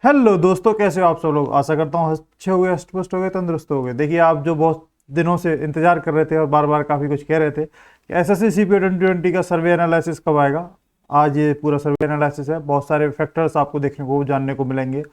Hello दोस्तों, कैसे हो आप सब लोग। आशा करता हूँ अच्छे हो गए, हष्ट-पुष्ट हो गए, तंदुरुस्त हो गए। देखिए, आप जो बहुत दिनों से इंतजार कर रहे थे और बार बार काफ़ी कुछ कह रहे थे कि एसएससी सीपीओ 2020 का सर्वे एनालिसिस कब आएगा। आज ये पूरा सर्वे एनालिसिस है। बहुत सारे फैक्टर्स आपको देखने को जानने को मिलेंगे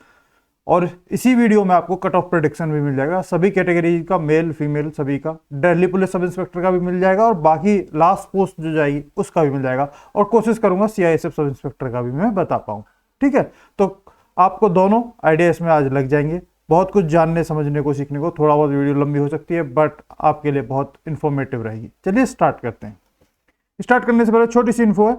और इसी वीडियो में आपको कट ऑफ प्रेडिक्शन भी मिल जाएगा, सभी कैटेगरी का, मेल फीमेल सभी का। दिल्ली पुलिस सब इंस्पेक्टर का भी मिल जाएगा और बाकी लास्ट पोस्ट जो जाएगी उसका भी मिल जाएगा। और कोशिश करूंगा सीआईएसएफ सब इंस्पेक्टर का भी मैं बता पाऊँ। ठीक है, तो आपको दोनों आइडिया इसमें आज लग जाएंगे। बहुत कुछ जानने समझने को, सीखने को। थोड़ा बहुत वीडियो लंबी हो सकती है बट आपके लिए बहुत इंफॉर्मेटिव रहेगी। चलिए स्टार्ट करते हैं। स्टार्ट करने से पहले छोटी सी इन्फो है।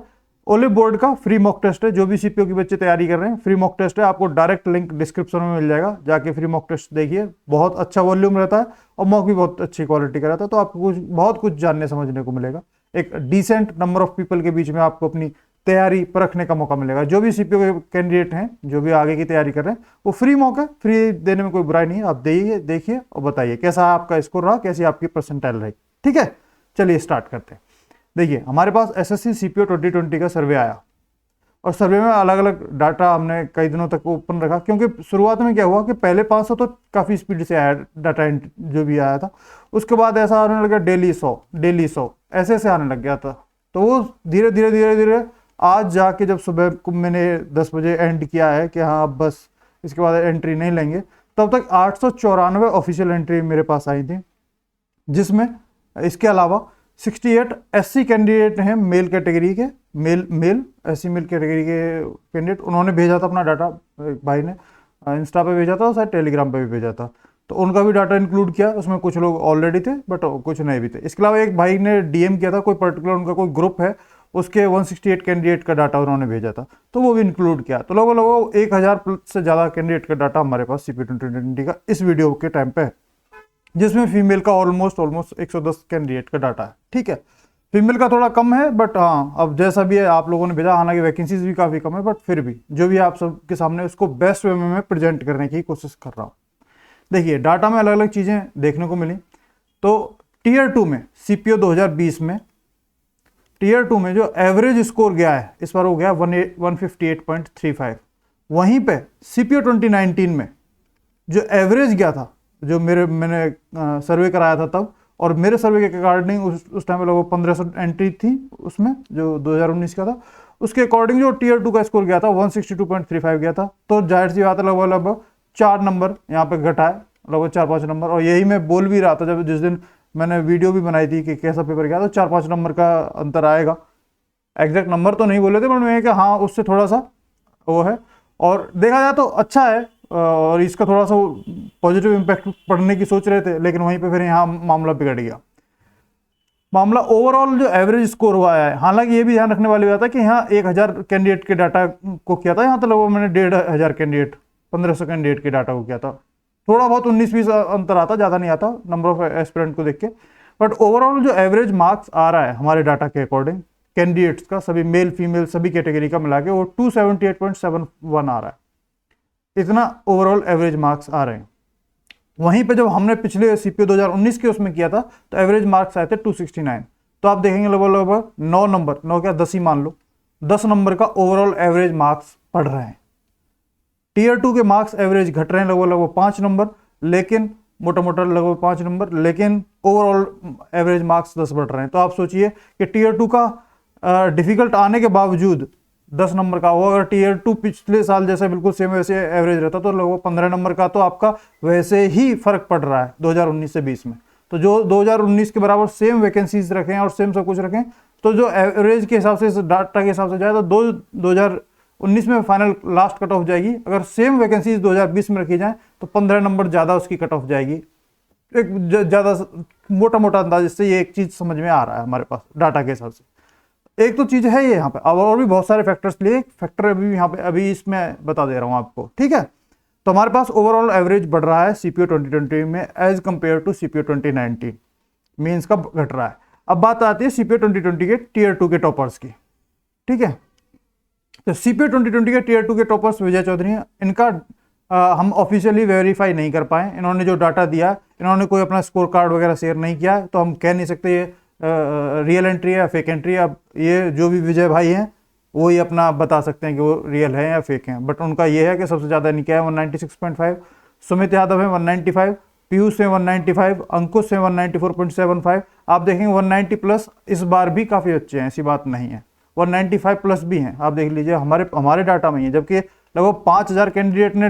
ओलिव बोर्ड का फ्री मॉक टेस्ट है। जो भी सीपीओ की बच्चे तैयारी कर रहे हैं, फ्री मॉक टेस्ट है। आपको डायरेक्ट लिंक डिस्क्रिप्शन में मिल जाएगा, जाके फ्री मॉक टेस्ट देखिए। बहुत अच्छा वॉल्यूम रहता है और मॉक भी बहुत अच्छी क्वालिटी का रहता है, तो आपको बहुत कुछ जानने समझने को मिलेगा। एक डिसेंट नंबर ऑफ पीपल के बीच में आपको अपनी तैयारी परखने का मौका मिलेगा। जो भी सीपीओ के कैंडिडेट हैं, जो भी आगे की तैयारी कर रहे हैं, वो फ्री मौका है। फ्री देने में कोई बुराई नहीं है। आप देखिए और बताइए कैसा आपका स्कोर रहा, कैसी आपकी परसेंटाइल रही। ठीक है, चलिए स्टार्ट करते हैं। देखिए, हमारे पास एसएससी सीपीओ 2020 का सर्वे आया और सर्वे में अलग अलग डाटा हमने कई दिनों तक ओपन रखा, क्योंकि शुरुआत में क्या हुआ कि पहले 500 तो काफ़ी स्पीड से आया डाटा जो भी आया था। उसके बाद ऐसा आने लगा डेली 100 ऐसे ऐसे आने लग गया था। तो वो धीरे धीरे धीरे धीरे आज जाके जब सुबह को मैंने 10 बजे एंड किया है कि हाँ अब बस इसके बाद एंट्री नहीं लेंगे, तब तक 894 ऑफिशियल एंट्री मेरे पास आई थी, जिसमें इसके अलावा 68 एससी कैंडिडेट हैं, मेल कैटेगरी के, मेल एससी मेल कैटेगरी के कैंडिडेट। उन्होंने भेजा था अपना डाटा, एक भाई ने इंस्टा पे भेजा था और शायद टेलीग्राम पे भी भेजा था, तो उनका भी डाटा इंक्लूड किया। उसमें कुछ लोग ऑलरेडी थे बट कुछ नहीं भी थे। इसके अलावा एक भाई ने डीएम किया था, कोई पर्टिकुलर उनका कोई ग्रुप है, उसके 168 कैंडिडेट का डाटा उन्होंने भेजा था, तो वो भी इंक्लूड किया। तो लगभग 1000 से ज़्यादा कैंडिडेट का डाटा हमारे पास सीपीओ 2020 का इस वीडियो के टाइम पे है, जिसमें फीमेल का ऑलमोस्ट 110 कैंडिडेट का डाटा है। ठीक है, फीमेल का थोड़ा कम है बट हाँ, अब जैसा भी है आप लोगों ने भेजा, हालांकि वैकेंसीज भी काफ़ी कम है, बट फिर भी जो भी आप सबके सामने उसको बेस्ट वे में मैं प्रेजेंट करने की कोशिश कर रहा हूँ। देखिए, डाटा में अलग अलग चीज़ें देखने को मिली। तो टीयर 2 में सीपीओ 2020 में टीयर 2 में जो एवरेज स्कोर गया है इस बार वो गया 158.35। वहीं पे सीपीओ 2019 में जो एवरेज गया था, जो मैंने सर्वे कराया था तब, और मेरे सर्वे के अकॉर्डिंग उस टाइम पे लगभग 1500 एंट्री थी उसमें, जो 2019 का था। उसके अकॉर्डिंग जो टीयर 2 का स्कोर गया था 162.35 गया था। तो जाहिर सी बात है, लगभग 4 नंबर यहाँ पे घटा है, लगभग 4-5 नंबर। और यही मैं बोल भी रहा था जब जिस दिन मैंने वीडियो भी बनाई थी कि कैसा पेपर गया, तो 4-5 नंबर का अंतर आएगा। एग्जैक्ट नंबर तो नहीं बोले थे, बट मैं कि हाँ उससे थोड़ा सा वो है। और देखा जाए तो अच्छा है, और इसका थोड़ा सा पॉजिटिव इम्पैक्ट पड़ने की सोच रहे थे, लेकिन वहीं पे फिर यहाँ मामला बिगड़ गया। मामला ओवरऑल जो एवरेज स्कोर हुआ है, हालांकि ये भी ध्यान रखने वाली बात है कि यहाँ 1000 कैंडिडेट के डाटा को किया था, यहाँ तो लगभग मैंने 1500 कैंडिडेट 1500 कैंडिडेट के डाटा को किया था। थोड़ा बहुत 19-20 अंतर आता, ज़्यादा नहीं आता नंबर ऑफ एस्पिरेंट को देख के। बट ओवरऑल जो एवरेज मार्क्स आ रहा है हमारे डाटा के अकॉर्डिंग कैंडिडेट्स का, सभी मेल फीमेल सभी कैटेगरी का मिला के, वो 278.71 आ रहा है। इतना ओवरऑल एवरेज मार्क्स आ रहे हैं। वहीं पे जब हमने पिछले सीपीओ 2019 के उसमें किया था तो एवरेज मार्क्स आए थे 269। तो आप देखेंगे लगभग 9 नंबर, 9 क्या 10 ही मान लो, 10 नंबर का ओवरऑल एवरेज मार्क्स पढ़ रहे हैं। टीयर 2 के मार्क्स एवरेज घट रहे हैं लगभग 5 नंबर, लेकिन मोटा मोटा लगभग 5 नंबर, लेकिन ओवरऑल एवरेज मार्क्स 10 बढ़ रहे हैं। तो आप सोचिए कि टीयर 2 का डिफिकल्ट आने के बावजूद 10 नंबर का वो, अगर टीयर 2 पिछले साल जैसे बिल्कुल सेम वैसे एवरेज रहता तो लगभग 15 नंबर का तो आपका वैसे ही फर्क पड़ रहा है 2019 से 20 में। तो जो 2019 के बराबर सेम वैकेंसीज रखें और सेम सब कुछ रखें, तो जो एवरेज के हिसाब से, इस डाटा के हिसाब से जाए तो 2019 में फाइनल लास्ट कट ऑफ जाएगी। अगर सेम वैकेंसीज 2020 में रखी जाए तो 15 नंबर ज़्यादा उसकी कट ऑफ जाएगी। एक ज़्यादा मोटा मोटा अंदाज इससे ये एक चीज़ समझ में आ रहा है हमारे पास डाटा के हिसाब से। एक तो चीज़ है ये यहाँ पे, और भी बहुत सारे फैक्टर्स लिए, फैक्टर अभी यहाँ पे अभी इसमें बता दे रहा हूँ आपको। ठीक है, तो हमारे पास ओवरऑल एवरेज बढ़ रहा है सीपीओ 2020 में as compare to CPO 2019, means का घट रहा है। अब बात आती है सीपीओ 2020 के टीयर 2 के टॉपर्स की। ठीक है, तो सीपीओ 2020 के टीयर 2 के टॉपर्स विजय चौधरी हैं। इनका हम ऑफिशियली वेरीफाई नहीं कर पाए। इन्होंने जो डाटा दिया, इन्होंने कोई अपना स्कोर कार्ड वगैरह शेयर नहीं किया, तो हम कह नहीं सकते ये रियल एंट्री है फेक एंट्री। अब ये जो भी विजय भाई हैं वो ही अपना बता सकते हैं कि वो रियल है या फेक हैं। बट उनका ये है कि सबसे ज़्यादा इनका है 196.5, सुमित यादव है 195, पीयूष है 195, अंकुश है 194.75। आप देखेंगे 190 प्लस इस बार भी काफ़ी अच्छे हैं, ऐसी बात नहीं है, 195 प्लस भी हैं। आप देख लीजिए हमारे डाटा में ही है, जबकि लगभग 5000 कैंडिडेट ने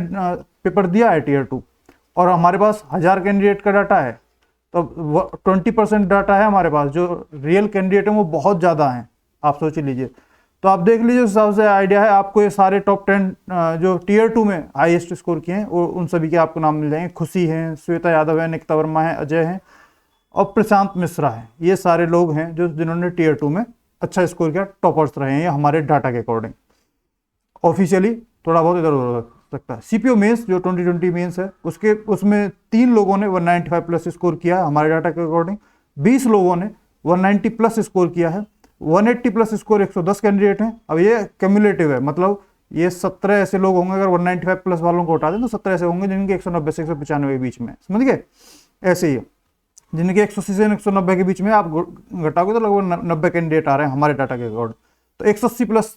पेपर दिया है टीयर 2 और हमारे पास 1000 कैंडिडेट का डाटा है, तो 20% डाटा है हमारे पास। जो रियल कैंडिडेट हैं वो बहुत ज़्यादा हैं, आप सोच लीजिए। तो आप देख लीजिए, उस हिसाब से आइडिया है आपको। ये सारे टॉप 10 जो टीयर 2 में हाईएस्ट स्कोर किए हैं वो उन सभी के आपको नाम मिल जाएंगे। खुशी हैं, श्वेता यादव है, निकिता वर्मा है, अजय हैं और प्रशांत मिश्रा है। ये सारे लोग हैं जो जिन्होंने टीयर 2 में अच्छा स्कोर किया, टॉपर्स रहे हैं ये हमारे डाटा के अकॉर्डिंग। ऑफिशियली थोड़ा बहुत इधर उधर हो सकता है। सीपीओ मेंस जो 2020 मेंस है उसमें 3 लोगों ने 195 प्लस स्कोर किया है हमारे डाटा के अकॉर्डिंग, 20 लोगों ने 190 प्लस स्कोर किया है, 180 प्लस स्कोर 110 कैंडिडेट हैं। अब ये क्यूमुलेटिव है, मतलब ये 17 ऐसे लोग होंगे, अगर 195 प्लस वालों को हटा दें तो 17 ऐसे होंगे जिनके 190 से 195 के बीच में, समझ गए। ऐसे ही है जिनके 180 से 190 के बीच में आप घटाओगे तो लगभग 90 कैंडिडेट आ रहे हैं हमारे डाटा के अकॉर्डिंग। तो 180 प्लस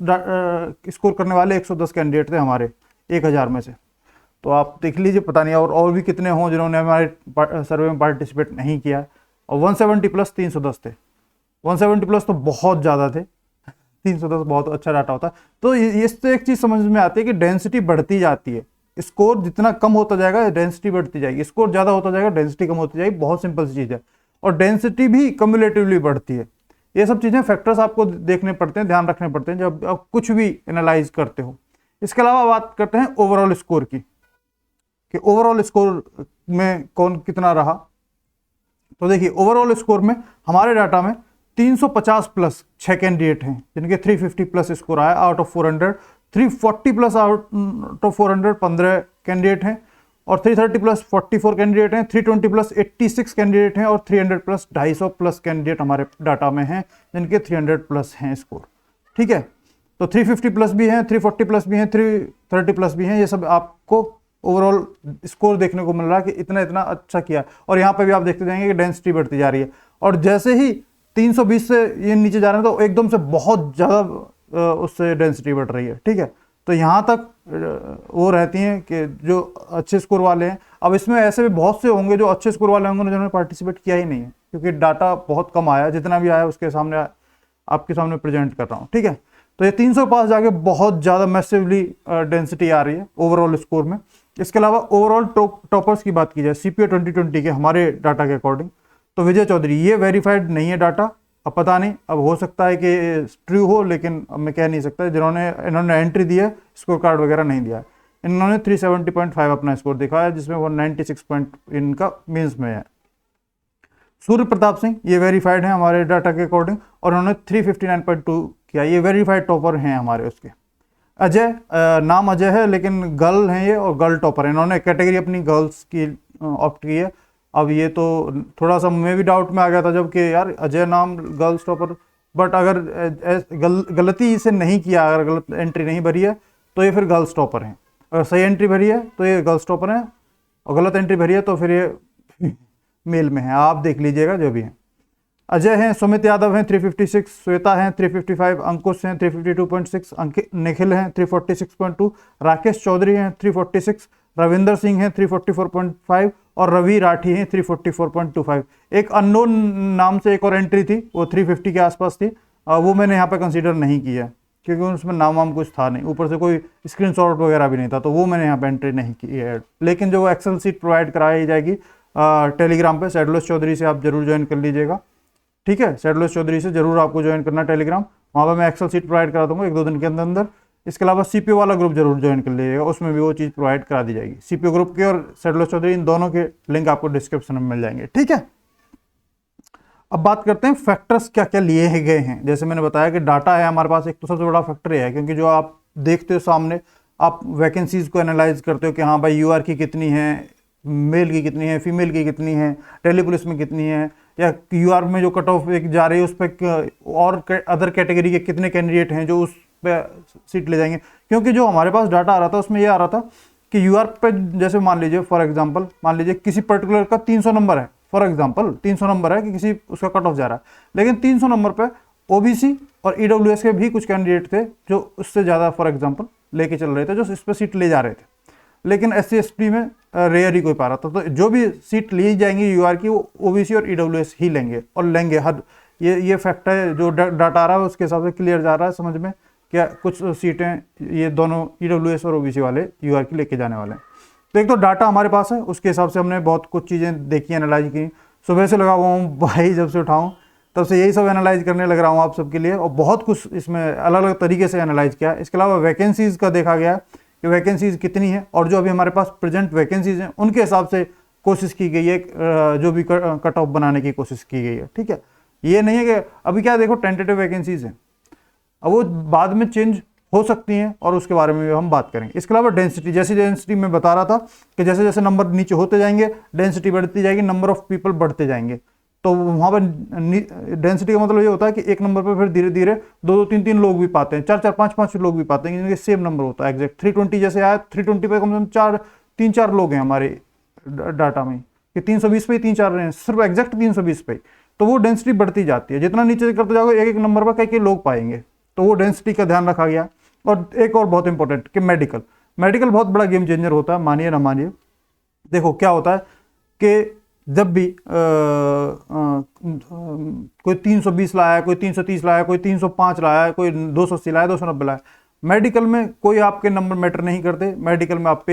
स्कोर करने वाले 110 कैंडिडेट थे हमारे 1000 में से। तो आप देख लीजिए, पता नहीं और भी कितने हों जिन्होंने हमारे सर्वे में पार्टिसिपेट नहीं किया। और 170 प्लस 310 थे। 170 प्लस तो बहुत ज़्यादा थे, 310 बहुत अच्छा डाटा होता है। तो इससे एक चीज़ समझ में आती है कि डेंसिटी बढ़ती जाती है। स्कोर जितना कम होता जाएगा डेंसिटी बढ़ती जाएगी, स्कोर ज़्यादा होता जाएगा डेंसिटी कम होती जाएगी। बहुत सिंपल सी चीज़ है। और डेंसिटी भी कम्युलेटिवली बढ़ती है। ये सब चीज़ें फैक्टर्स आपको देखने पड़ते हैं, ध्यान रखने पड़ते हैं जब आप कुछ भी एनालाइज करते हो। इसके अलावा बात करते हैं ओवरऑल स्कोर की, कि ओवरऑल स्कोर में कौन कितना रहा। तो देखिए, ओवरऑल स्कोर में हमारे डाटा में 350 प्लस 6 कैंडिडेट हैं जिनके 350 प्लस स्कोर आया out of 400। 340 plus out of 400 15 candidate हैं और 330 प्लस 44 कैंडिडेट हैं। 320 प्लस 86 कैंडिडेट हैं और 300 प्लस 250 प्लस कैंडिडेट हमारे डाटा में हैं जिनके 300 प्लस हैं स्कोर। ठीक है, तो 350 प्लस भी हैं, 340 प्लस भी हैं, 330 प्लस भी हैं। ये सब आपको ओवरऑल स्कोर देखने को मिल रहा है कि इतना इतना अच्छा किया। और यहाँ पे भी आप देखते जाएंगे कि डेंसिटी बढ़ती जा रही है। और जैसे ही 320 से ये नीचे जा रहे हैं तो एकदम से बहुत ज़्यादा उससे डेंसिटी बढ़ रही है। ठीक है, तो यहाँ तक वो रहती हैं कि जो अच्छे स्कोर वाले हैं। अब इसमें ऐसे भी बहुत से होंगे जो अच्छे स्कोर वाले होंगे जिन्होंने पार्टिसिपेट किया ही नहीं है, क्योंकि डाटा बहुत कम आया। जितना भी आया उसके सामने आपके सामने प्रेजेंट कर रहा हूँ। ठीक है, तो ये 300 पास जाके बहुत ज़्यादा मैसिवली डेंसिटी आ रही है ओवरऑल स्कोर में। इसके अलावा ओवरऑल टॉपर्स की बात की जाए सीपीओ 2020 के हमारे डाटा के अकॉर्डिंग, तो विजय चौधरी, ये वेरीफाइड नहीं है डाटा। अब पता नहीं, अब हो सकता है कि ट्रू हो, लेकिन अब मैं कह नहीं सकता। इन्होंने एंट्री दी है, स्कोर कार्ड वगैरह नहीं दिया है। इन्होंने 370.5 अपना स्कोर दिखाया जिसमें 196 पॉइंट इनका मीन्स में है। सूर्य प्रताप सिंह, ये वेरीफाइड है हमारे डाटा के अकॉर्डिंग और उन्होंने 359.2 किया, ये वेरीफाइड टॉपर हैं हमारे उसके। अजय, नाम अजय है लेकिन गर्ल हैं ये, और गर्ल टॉपर है। इन्होंने कैटेगरी अपनी गर्ल्स की ऑप्ट की है। अब ये तो थोड़ा सा मैं भी डाउट में आ गया था जबकि यार अजय नाम गर्ल्स टॉपर, बट अगर गलती से नहीं किया, अगर गलत एंट्री नहीं भरी है तो ये फिर गर्ल्स टॉपर हैं। अगर सही एंट्री भरी है तो ये गर्ल्स टॉपर हैं और गलत एंट्री भरी है तो फिर ये मेल में है। आप देख लीजिएगा जो भी है। अजय हैं, सुमित यादव हैं 356, श्वेता हैं 355, अंकुश हैं 352.6, निखिल हैं 346.2, राकेश चौधरी हैं 346, रविंदर सिंह हैं 344.5 और रवि राठी हैं 344.25। एक अननोन नाम से एक और एंट्री थी, वो 350 के आसपास थी। वो मैंने यहाँ पे कंसीडर नहीं किया क्योंकि उसमें नाम वाम कुछ था नहीं, ऊपर से कोई स्क्रीनशॉट वगैरह भी नहीं था, तो वो मैंने यहाँ पे एंट्री नहीं की है। लेकिन जो एक्सेल सीट प्रोवाइड कराई जाएगी टेलीग्राम पे, सैडलोस चौधरी से आप जरूर ज्वाइन कर लीजिएगा। ठीक है, सैडलोस चौधरी से जरूर आपको ज्वाइन करना टेलीग्राम, वहाँ पर मैं एक्सेल सीट प्रोवाइड करा दूंगा 1-2 दिन के अंदर अंदर। इसके अलावा सीपीओ वाला ग्रुप जरूर ज्वाइन कर लीजिएगा, उसमें भी वो चीज़ प्रोवाइड करा दी जाएगी। सीपीओ ग्रुप के और सैडलोस चौधरी, इन दोनों के लिंक आपको डिस्क्रिप्शन में मिल जाएंगे। ठीक है, अब बात करते हैं फैक्टर्स क्या क्या लिए गए हैं। जैसे मैंने बताया कि डाटा है हमारे पास, एक तो सबसे बड़ा फैक्टर है क्योंकि जो आप देखते हो सामने, आप वैकेंसीज को एनालाइज करते हो कि हाँ भाई यूआर की कितनी है, मेल की कितनी है, फीमेल की कितनी है, दिल्ली पुलिस में कितनी है, या यूआर में जो कट ऑफ एक जा रही है उस पर और अदर कैटेगरी के कितने कैंडिडेट हैं जो उस पर सीट ले जाएंगे। क्योंकि जो हमारे पास डाटा आ रहा था उसमें ये आ रहा था कि यूआर पे जैसे मान लीजिए फॉर एग्जांपल, मान लीजिए किसी पर्टिकुलर का 300 नंबर है, फॉर एग्जांपल 300 नंबर है कि किसी उसका कट ऑफ जा रहा है, लेकिन 300 नंबर पे ओबीसी और ईडब्ल्यूएस के भी कुछ कैंडिडेट थे जो उससे ज़्यादा फॉर एग्जांपल लेके चल रहे थे, जो इस पर सीट ले जा रहे थे, लेकिन SC ST में रेयर ही कोई पा रहा था। तो जो भी सीट ली जाएंगी यूआर की, वो ओबीसी और ईडब्ल्यूएस ही लेंगे और लेंगे। हर ये फैक्ट है, जो डाटा आ रहा है उसके हिसाब से क्लियर जा रहा है समझ में, क्या कुछ सीटें ये दोनों ईडब्ल्यूएस और ओबीसी वाले यूआर की लेके जाने वाले हैं। तो एक तो डाटा हमारे पास है, उसके हिसाब से हमने बहुत कुछ चीज़ें देखी, एनालाइज की। सुबह से लगा हुआ हूँ भाई, जब से उठाऊँ तब से यही सब एनालाइज करने लग रहा हूँ आप सबके लिए, और बहुत कुछ इसमें अलग अलग तरीके से एनालाइज किया। इसके अलावा वैकेंसीज़ का देखा गया कि वैकेंसीज़ कितनी है, और जो अभी हमारे पास प्रेजेंट वैकेंसीज़ हैं उनके हिसाब से कोशिश की गई है, जो भी कट ऑफ बनाने की कोशिश की गई है। ठीक है, ये नहीं है कि अभी क्या देखो टेंटेटिव वैकेंसीज़ हैं, अब वो बाद में चेंज हो सकती हैं और उसके बारे में भी हम बात करेंगे। इसके अलावा डेंसिटी, जैसी डेंसिटी मैं बता रहा था कि जैसे जैसे नंबर नीचे होते जाएंगे डेंसिटी बढ़ती जाएगी, नंबर ऑफ पीपल बढ़ते जाएंगे। तो वहाँ पर डेंसिटी का मतलब ये होता है कि एक नंबर पर फिर धीरे धीरे 2-2-3-3 लोग भी पाते हैं, 4-4 5-5 लोग भी पाते हैं, क्योंकि सेम नंबर होता है एग्जैक्ट। 320 जैसे आया, 320 पे कम से कम 3-4 लोग हैं हमारे डाटा में, कि 320 पे 3-4 रहे हैं, सिर्फ एग्जैक्ट 320 पे। तो वो डेंसिटी बढ़ती जाती है, जितना नीचे करते जाओगे एक एक नंबर पर कई कई लोग पाएंगे, तो वो डेंसिटी का ध्यान रखा गया। और एक और बहुत इंपॉर्टेंट कि मेडिकल बहुत बड़ा गेम चेंजर होता है, मानिए ना मानिए। देखो क्या होता है कि जब भी कोई 320 लाया, कोई 330 लाया, कोई 305 लाया, कोई 280 लाया, 290 लाया, मेडिकल में कोई आपके नंबर मैटर नहीं करते। मेडिकल में आप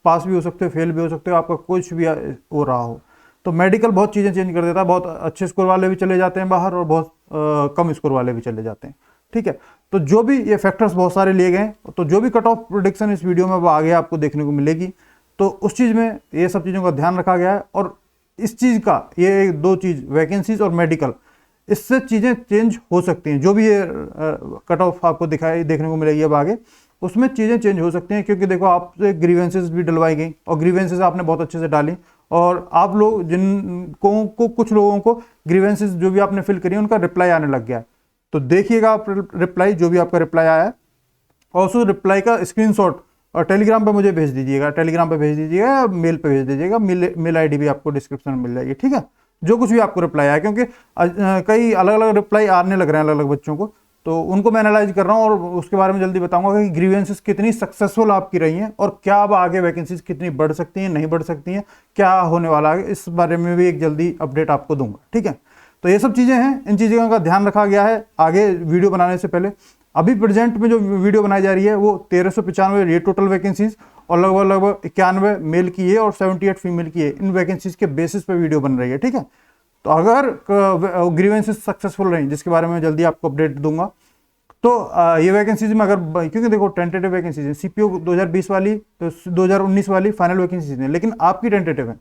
पास भी हो सकते हो, फेल भी हो सकते हो, आपका कुछ भी हो रहा हो। तो मेडिकल बहुत चीज़ें चेंज कर देता है, बहुत अच्छे स्कोर वाले भी चले जाते हैं बाहर, और बहुत कम स्कोर वाले भी चले जाते हैं। ठीक है, तो जो भी ये फैक्टर्स बहुत सारे लिए गए, तो जो भी कट ऑफ प्रेडिक्शन इस वीडियो में वो आगे आपको देखने को मिलेगी। तो उस चीज़ में ये सब चीज़ों का ध्यान रखा गया है, और इस चीज़ का ये दो चीज़ वैकेंसीज और मेडिकल, इससे चीज़ें चेंज हो सकती हैं। जो भी ये कट ऑफ आपको देखने को मिलेगी अब आगे, उसमें चीज़ें चेंज हो सकती हैं, क्योंकि देखो आपसे ग्रीवेंसेस भी डलवाई गई, और ग्रीवेंसेस आपने बहुत अच्छे से डाली, और आप लोग जिनको को कुछ लोगों को ग्रीवेंसेस जो भी आपने फिल करी उनका रिप्लाई आने लग गया है। तो देखिएगा आप रिप्लाई, जो भी आपका रिप्लाई आया है, और उस रिप्लाई का स्क्रीनशॉट और टेलीग्राम पे मुझे भेज दीजिएगा, टेलीग्राम पे भेज दीजिएगा, मेल पे भेज दीजिएगा, मेल आईडी भी आपको डिस्क्रिप्शन में मिल जाएगी। ठीक है, जो कुछ भी आपको रिप्लाई आया, क्योंकि कई अलग अलग रिप्लाई आने लग रहे हैं अलग अलग बच्चों को, तो उनको मैं एनालाइज कर रहा हूँ, और उसके बारे में जल्दी बताऊंगा कि ग्रीवेंसेस कितनी सक्सेसफुल आपकी रही हैं, और क्या अब आगे वैकेंसीज कितनी बढ़ सकती हैं, नहीं बढ़ सकती हैं, क्या होने वाला है, इस बारे में भी एक जल्दी अपडेट आपको दूंगा। ठीक है, तो ये सब चीज़ें हैं, इन चीज़ों का ध्यान रखा गया है आगे वीडियो बनाने से पहले। अभी प्रेजेंट में जो वीडियो बनाई जा रही है वो 1395 ये टोटल वैकेंसीज, और लगभग 91 मेल की है और 78 फीमेल की है। इन वैकेंसीज के बेसिस पे वीडियो बन रही है। ठीक है, तो अगर ग्रीवेंसेस सक्सेसफुल रही, जिसके बारे में जल्दी आपको अपडेट दूंगा, तो ये वैकेंसीज में अगर, क्योंकि देखो टेंटेटिव वैकेंसीज है, सीपीओ 2020 वाली, तो 2019 वाली फाइनल वैकेंसीज है, लेकिन आपकी टेंटेटिव है,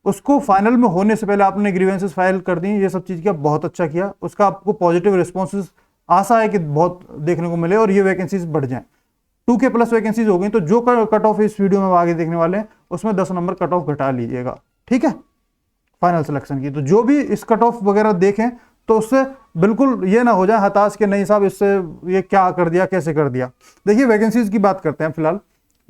उसको फाइनल में होने से पहले आपने ग्रीवेंसेस फाइल कर दी, ये सब चीज़ किया, बहुत अच्छा किया, उसका आपको पॉजिटिव रिस्पॉन्सेज आशा है कि बहुत देखने को मिले और ये वैकेंसीज बढ़ जाएं। 2K प्लस वैकेंसीज हो गई, तो जो कट ऑफ इस वीडियो में आगे देखने वाले हैं उसमें 10 नंबर कट ऑफ घटा लीजिएगा। ठीक है, फाइनल सिलेक्शन की। तो जो भी इस कट ऑफ वगैरह देखें तो उससे बिल्कुल ये ना हो जाए हताश के नहीं साहब इससे ये क्या कर दिया, कैसे कर दिया। देखिए वैकेंसीज की बात करते हैं फिलहाल।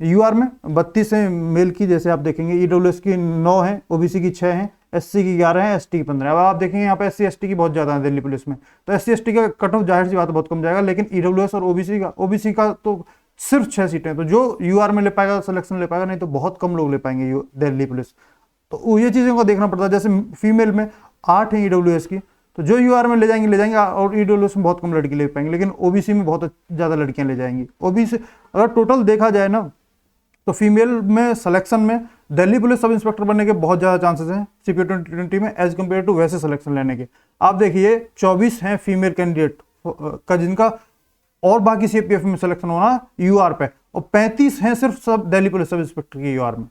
यूआर में 32 है मेल की, जैसे आप देखेंगे, ईडब्ल्यूएस की 9 है, ओबीसी की 6 है, एससी की 11 है, एसटी की 15। अब आप देखेंगे यहाँ पे एससी एसटी की बहुत ज़्यादा है दिल्ली पुलिस में, तो एससी एसटी का कट ऑफ जाहिर सी बात बहुत कम जाएगा, लेकिन ईडब्ल्यूएस और ओबीसी का तो सिर्फ 6 सीटें, तो जो यूआर में ले पाएगा सिलेक्शन ले पाएगा, नहीं तो बहुत कम लोग ले पाएंगे दिल्ली पुलिस। तो ये चीज़ों को देखना पड़ता है। जैसे फीमेल में 8 है ईडब्ल्यूएस की, तो जो यूआर में ले जाएंगे, और ईडब्ल्यूएस में बहुत कम लड़की ले पाएंगे, लेकिन ओबीसी में बहुत ज़्यादा लड़कियां ले जाएंगी। ओबीसी अगर टोटल देखा जाए ना, तो फीमेल में सिलेक्शन में दिल्ली पुलिस सब इंस्पेक्टर बनने के बहुत ज़्यादा चांसेस हैं सीपीओ 2020 में, एज कम्पेयर टू वैसे सिलेक्शन लेने के। आप देखिए 24 हैं फीमेल कैंडिडेट का जिनका और बाकी सीपीएफ में सिलेक्शन होना यूआर पे, और 35 हैं सिर्फ सब दिल्ली पुलिस सब इंस्पेक्टर के यूआर में।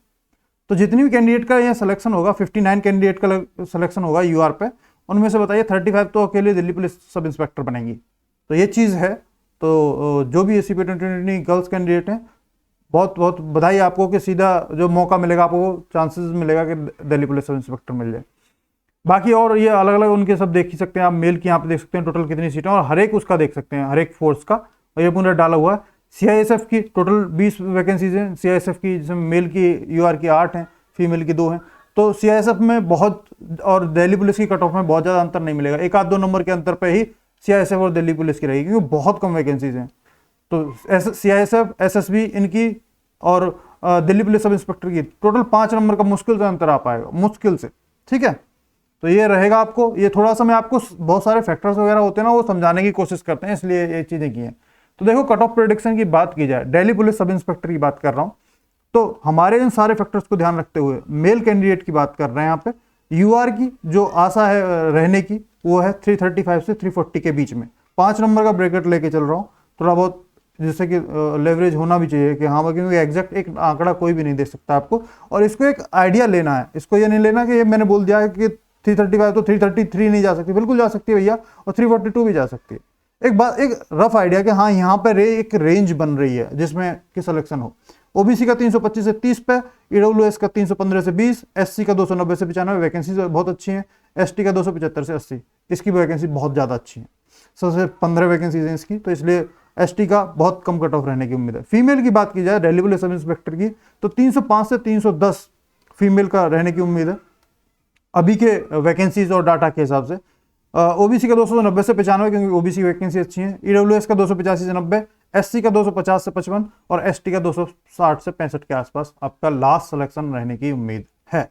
तो जितनी भी कैंडिडेट का यहाँ सिलेक्शन होगा, 59 कैंडिडेट का सिलेक्शन होगा यूआर पे, उनमें से बताइए 35 तो अकेले दिल्ली पुलिस सब इंस्पेक्टर बनेंगी। तो ये चीज़ है। तो जो भी सीपीओ 2020 गर्ल्स कैंडिडेट हैं, बहुत बहुत बधाई आपको कि सीधा जो मौका मिलेगा आपको, चांसेस मिलेगा कि दिल्ली पुलिस सब इंस्पेक्टर मिल जाए। बाकी और ये अलग अलग उनके सब देख ही सकते हैं आप, मेल की यहाँ पे देख सकते हैं टोटल कितनी सीटें, और हर एक उसका देख सकते हैं, हर एक फोर्स का, और ये पूरा डाला हुआ है। सीआईएसएफ की टोटल 20 वैकेंसीज हैं सीआईएसएफ की, जिसमें मेल की यूआर की 8 हैं, फीमेल की 2 हैं। तो सीआईएसएफ में बहुत और दिल्ली पुलिस की कट ऑफ में बहुत ज़्यादा अंतर नहीं मिलेगा, 1-2 नंबर के अंतर पर ही सीआईएसएफ और दिल्ली पुलिस की रहेगी, क्योंकि बहुत कम वैकेंसीज हैं। तो सीआईएसएफ, एसएसबी इनकी और दिल्ली पुलिस सब इंस्पेक्टर की टोटल 5 नंबर का मुश्किल से अंतर आ पाएगा, मुश्किल से। ठीक है, तो ये रहेगा आपको, ये थोड़ा सा मैं आपको बहुत सारे फैक्टर्स वगैरह होते हैं ना, वो समझाने की कोशिश करते हैं, इसलिए ये चीजें की हैं। तो देखो, कट ऑफ प्रेडिक्शन की बात की जाए, दिल्ली पुलिस सब इंस्पेक्टर की बात कर रहा हूं, तो हमारे इन सारे फैक्टर्स को ध्यान रखते हुए मेल कैंडिडेट की बात कर रहे हैं यहाँ पे। यूआर की जो आशा है रहने की, वो है 335 से 340 के बीच में। 5 नंबर का ब्रैकेट लेके चल रहा हूँ, थोड़ा बहुत जिससे कि लेवरेज होना भी चाहिए कि हाँ, क्योंकि एग्जैक्ट एक आंकड़ा कोई भी नहीं दे सकता आपको, और इसको एक आइडिया लेना है। इसको ये नहीं लेना कि ये मैंने बोल दिया है कि 335 तो 333 नहीं जा सकती, बिल्कुल जा सकती है भैया, और 342 भी जा सकती है। एक बात, एक रफ आइडिया कि हाँ, यहाँ पर एक रेंज बन रही है जिसमें कि सिलेक्शन हो। ओबीसी का 325 से 30 पे, ईडब्ल्यूएस का 315 से 20, एससी का 290 से 95, वैकेंसी बहुत अच्छी है। एसटी का 275 से 80, इसकी वैकेंसी बहुत ज़्यादा अच्छी है, सबसे 15 वैकेंसीज हैं इसकी, तो इसलिए एसटी का बहुत कम कट ऑफ रहने की उम्मीद है। फीमेल की बात की जाए दिल्ली पुलिस सब इंस्पेक्टर की, तो 305 से 310 फीमेल का रहने की उम्मीद है अभी के वैकेंसीज और डाटा के हिसाब से। ओबीसी का 290 से 95, क्योंकि ओबीसी वैकेंसी अच्छी है। ईडब्ल्यूएस का 285 से 90, एससी का 250 से 55 और एसटी का 260 से 65 के आसपास आपका लास्ट सिलेक्शन रहने की उम्मीद है।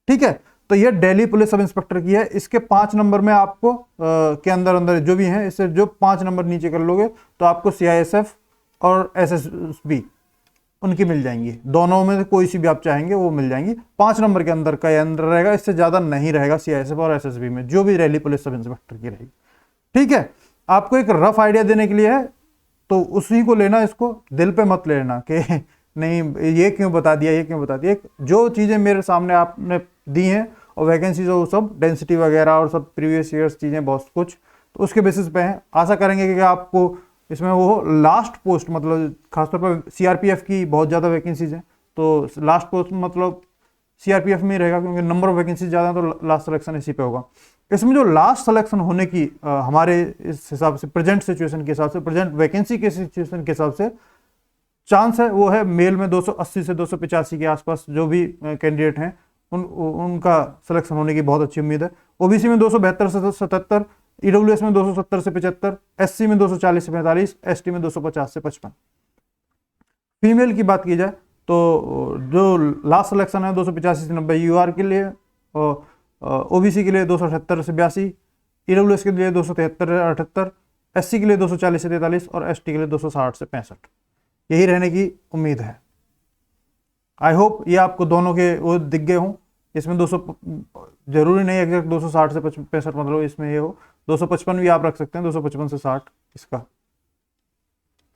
ठीक है, तो ये दिल्ली पुलिस सब इंस्पेक्टर की है। इसके 5 नंबर में आपको के अंदर जो भी हैं, इससे जो 5 नंबर नीचे कर लोगे तो आपको सीआईएसएफ और एसएसबी उनकी मिल जाएंगी। दोनों में से कोई सी भी आप चाहेंगे वो मिल जाएंगी। 5 नंबर के अंदर का अंदर रहेगा, इससे ज्यादा नहीं रहेगा सीआईएसएफ और एसएसबी में, जो भी दिल्ली पुलिस सब इंस्पेक्टर की रहेगी। ठीक है, आपको एक रफ आइडिया देने के लिए है, तो उसी को लेना, इसको दिल पे मत लेना कि नहीं ये क्यों बता दिया, ये क्यों बता दिया। जो चीजें मेरे सामने आपने दी हैं और वैकेंसीज वो सब डेंसिटी वगैरह और सब प्रीवियस ईयर्स चीजें बहुत कुछ, तो उसके बेसिस पे हैं। आशा करेंगे कि आपको इसमें वो लास्ट पोस्ट, मतलब खासतौर पर सीआरपीएफ की बहुत ज़्यादा वैकेंसीज हैं, तो लास्ट पोस्ट मतलब सीआरपीएफ में ही रहेगा, क्योंकि नंबर ऑफ वैकेंसीज ज़्यादा है, तो लास्ट सिलेक्शन इसी पे होगा। इसमें जो लास्ट सिलेक्शन होने की हमारे इस हिसाब से, प्रेजेंट सिचुएशन के हिसाब से, प्रेजेंट वैकेंसी के सिचुएशन के हिसाब से चांस है, वो है मेल में 280 से 285 के आसपास जो भी कैंडिडेट हैं उनका सिलेक्शन होने की बहुत अच्छी उम्मीद है। ओबीसी में 272 से 77, ईडब्ल्यूएस में 270 से 75, एससी में 240 से 45, एसटी में 250 से 55। फीमेल की बात की जाए तो जो लास्ट सिलेक्शन है 285 से 90 यूआर के लिए, और ओबीसी के लिए 278 से 82, ईडब्ल्यूएस के लिए 273 से 78, एससी के लिए 240 से 43 और एसटी के लिए 260 से 65। यही रहने की उम्मीद है। आई होप ये आपको दोनों के वो दिख गए हों। इसमें 200 जरूरी नहीं एग्जैक्ट 260 से 65, मतलब इसमें ये हो 255 भी आप रख सकते हैं, 255 से 60 इसका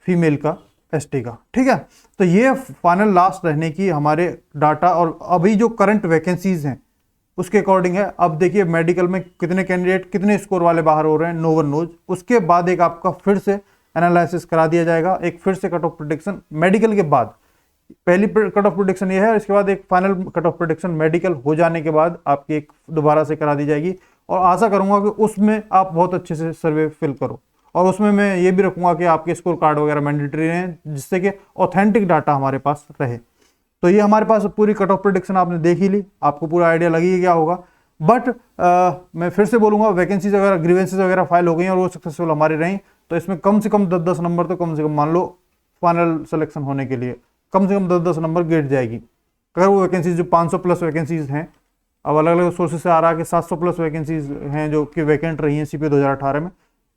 फीमेल का, एसटी का। ठीक है, तो ये फाइनल लास्ट रहने की हमारे डाटा और अभी जो करंट वैकेंसीज हैं उसके अकॉर्डिंग है। अब देखिए मेडिकल में कितने कैंडिडेट कितने स्कोर वाले बाहर हो रहे हैं, नो वन नोज। उसके बाद एक आपका फिर से एनालिसिस करा दिया जाएगा, एक फिर से कट ऑफ प्रेडिक्शन मेडिकल के बाद। पहली कट ऑफ प्रेडिक्शन ये है, इसके बाद एक final cut off prediction medical हो जाने के बाद आपकी एक दोबारा से करा दी जाएगी, और आशा करूंगा कि उसमें आप बहुत अच्छे से सर्वे फिल करो, और उसमें मैं ये भी रखूंगा कि आपके स्कोर कार्ड वगैरह मैंडेटरी हैं, जिससे कि ऑथेंटिक डाटा हमारे पास रहे। तो ये हमारे पास पूरी कट ऑफ प्रेडिक्शन आपने देख ही ली, आपको पूरा आइडिया लगी क्या होगा। बट मैं फिर से बोलूंगा, वैकेंसीज वगैरह ग्रीवेंसेज वगैरह फाइल हो गई और वो सक्सेसफुल हमारी रही, तो इसमें कम से कम 10-10 नंबर तो कम से कम मान लो फाइनल सिलेक्शन होने के लिए कम से कम 10-10 नंबर गिर जाएगी। अगर वो वैकेंसीज जो 500 प्लस वैकेंसीज हैं, अब अलग अलग सोर्सेज से आ रहा है कि 700 प्लस वैकेंसीज हैं जो कि वैकेंट रही हैं सीपी 2018 में,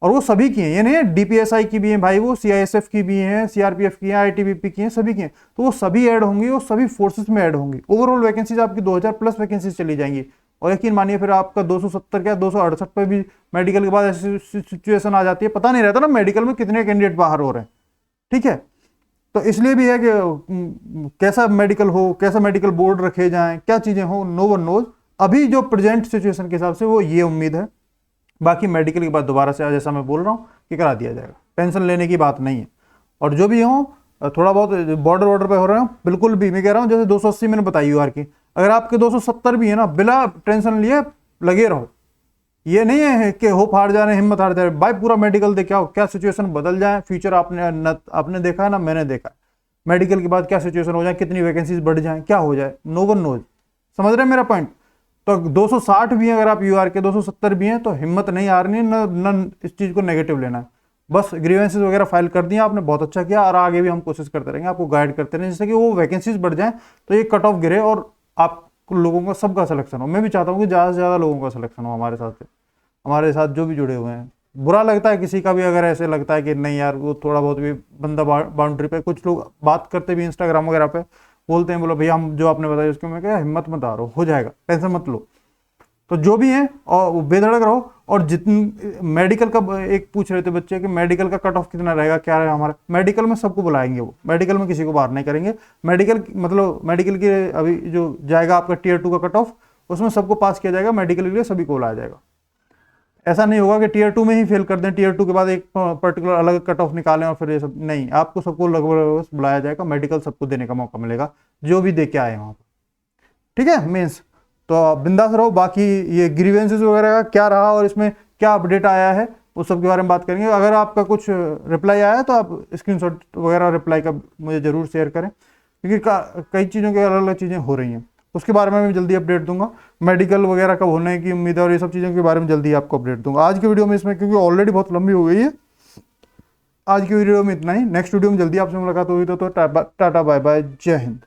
और वो सभी की हैं, ये नहीं है डीपीएसआई की भी हैं भाई, वो सीआईएसएफ की भी हैं, सीआरपीएफ की हैं, आईटीबीपी की हैं, सभी की हैं। तो वो सभी ऐड होंगी, वो सभी फोर्सेस में ऐड होंगी। ओवरऑल वैकेंसीज आपकी 2000 प्लस वैकेंसीज चली जाएंगी, और यकीन मानिए फिर आपका 270 क्या 268 पे भी मेडिकल के बाद ऐसी सिचुएशन आ जाती है, पता नहीं रहता ना मेडिकल में कितने कैंडिडेट बाहर हो रहे हैं। ठीक है, तो इसलिए भी है कि कैसा मेडिकल हो, कैसा मेडिकल बोर्ड रखे जाएं, क्या चीजें हो, नो वन नोज। अभी जो प्रेजेंट सिचुएशन के हिसाब से वो ये उम्मीद है। बाकी मेडिकल की बात दोबारा से जैसा मैं बोल रहा हूँ कि करा दिया जाएगा, टेंशन लेने की बात नहीं है। और जो भी हो थोड़ा बहुत बॉर्डर पे हो रहे हो, बिल्कुल भी मैं कह रहा हूँ जैसे 280 मैंने बताई यूआर की, अगर आपके 270 भी है ना, बिना टेंशन लिए लगे रहो। ये नहीं है कि होप हार जा रहे हैं, हिम्मत हार जा रहे हैं भाई, पूरा मेडिकल देख क्या हो, क्या सिचुएशन बदल जाए, फ्यूचर आपने देखा है ना, मैंने देखा है मेडिकल के बाद क्या सिचुएशन हो जाए, कितनी वैकेंसीज बढ़ जाए, क्या हो जाए, नो वन नोज। समझ रहे हैं मेरा पॉइंट। तो 260 भी हैं अगर आप यूआर के, 270 भी हैं, तो हिम्मत नहीं हारनी, न इस चीज़ को नेगेटिव लेना है। बस ग्रीवेंसेस वगैरह फाइल कर दिया आपने, बहुत अच्छा किया, और आगे भी हम कोशिश करते रहेंगे, आपको गाइड करते रहेंगे, जिससे कि वो वैकेंसीज बढ़ जाए, तो ये कट ऑफ गिरे और आप लोगों का सबका सिलेक्शन हो। मैं भी चाहता हूँ कि ज़्यादा से ज़्यादा लोगों का सिलेक्शन हो हमारे साथ जो भी जुड़े हुए हैं। बुरा लगता है किसी का भी अगर ऐसे लगता है कि नहीं यार वो थोड़ा बहुत भी बंदा बाउंड्री पे, कुछ लोग बात करते भी इंस्टाग्राम वगैरह पे बोलते हैं, बोलो भैया हम जो आपने बताया उसको, मैं क्या हिम्मत मत हारो, हो जाएगा, टेंशन मत लो। तो जो भी है और बेधड़क रहो। और जितनी मेडिकल का एक पूछ रहे थे बच्चे कि मेडिकल का कट ऑफ कितना रहेगा, क्या रहेगा हमारा, मेडिकल में सबको बुलाएंगे, वो मेडिकल में किसी को बाहर नहीं करेंगे। मेडिकल मतलब मेडिकल के अभी जो जाएगा आपका टियर 2 का कट ऑफ, उसमें सबको पास किया जाएगा, मेडिकल के लिए सभी को बुलाया जाएगा। ऐसा नहीं होगा कि टियर 2 में ही फेल कर दें, टियर 2 के बाद एक पर्टिकुलर अलग कट ऑफ निकालें और फिर ये सब नहीं, आपको सबको लगभग बुलाया जाएगा, मेडिकल सबको देने का मौका मिलेगा जो भी दे के आए वहाँ पर। ठीक है मेंस, तो बिंदास रहो। बाकी ये ग्रीवेंसेस वगैरह का क्या रहा और इसमें क्या अपडेट आया है उस सब के बारे में बात करेंगे। अगर आपका कुछ रिप्लाई आया तो आप स्क्रीनशॉट वगैरह रिप्लाई का मुझे ज़रूर शेयर करें, क्योंकि कई चीज़ों की अलग अलग चीज़ें हो रही हैं, उसके बारे में मैं जल्दी अपडेट दूंगा। मेडिकल वगैरह कब होने की उम्मीद है और ये सब चीज़ों के बारे में जल्दी आपको अपडेट दूंगा। आज की वीडियो में इसमें, क्योंकि ऑलरेडी बहुत लंबी हो गई है, आज की वीडियो में इतना ही। नेक्स्ट वीडियो में जल्दी आपसे मुलाकात होगी, तो टाटा बाय बाय, जय हिंद।